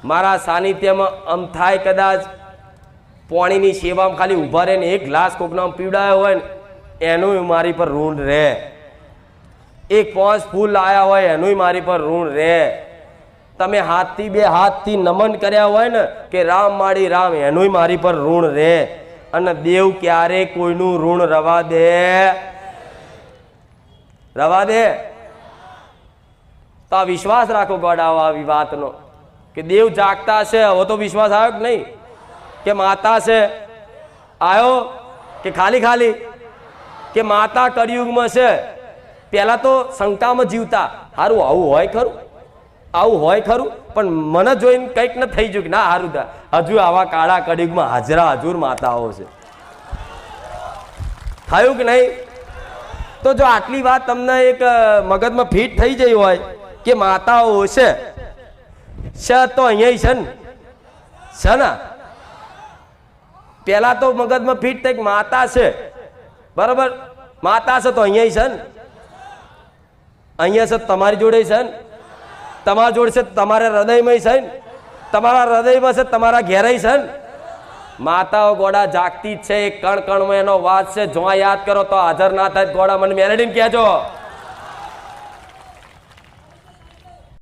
મારા સાનિધ્યમાં આમ થાય કદાચ પાણીની સેવામાં ખાલી ઊભા રહે ને એક ગ્લાસ કોકનો પીવડાયો હોય ને એનું મારી પર ઋણ રહે, એક 5 ફૂલ લાયા હોય એનું મારી પર ઋણ રહે, તમે હાથથી 2 હાથથી નમન કર્યા હોય ને કે રામ માડી રામ એનું મારી પર ઋણ રહે. અને દેવ ક્યારે કોઈનું ઋણ રવા દે? રવા દે? તો આ વિશ્વાસ રાખો ગોડા આવી વાતનો કે દેવ જાગતા છે. હવે તો વિશ્વાસ આવ્યો કે નહીં? કે માતા છે આવ્યો કે ખાલી ખાલી? કે માતા કળિયુગમાં છે. પહેલા તો શંકામાં જીવતા, સારું આવું હોય ખરું, આવું હોય ખરું, પણ મને જોઈને કંઈક ન થઈ ગયું કે ના સારું હજુ આવા કાળા કળિયુગમાં હાજરા હજુર માતાઓ છે. થયું કે નહીં? તો જો આટલી વાત તમને એક મગજમાં ફિટ થઈ જઈ હોય કે માતાઓ છે તો અહીંયા છે ને, છે ને પેલા તો મગજમાં ફિટ થઈ માતા છે, બરાબર? માતા છે તો અહીંયા છે ને, અહીંયા છે તમારી જોડે છે ને, તમારા જોડે છે તમારા હૃદયમાં છે ને, તમારા હૃદયમાં છે તમારા ઘેરાઈ છે ને. માતાઓ ગોડા જાગતી જ છે, એક કણ કણમાં એનો વાત છે. જો યાદ કરો તો હાજર ના થાય ગોડા મને મેલેડીને કહેજો.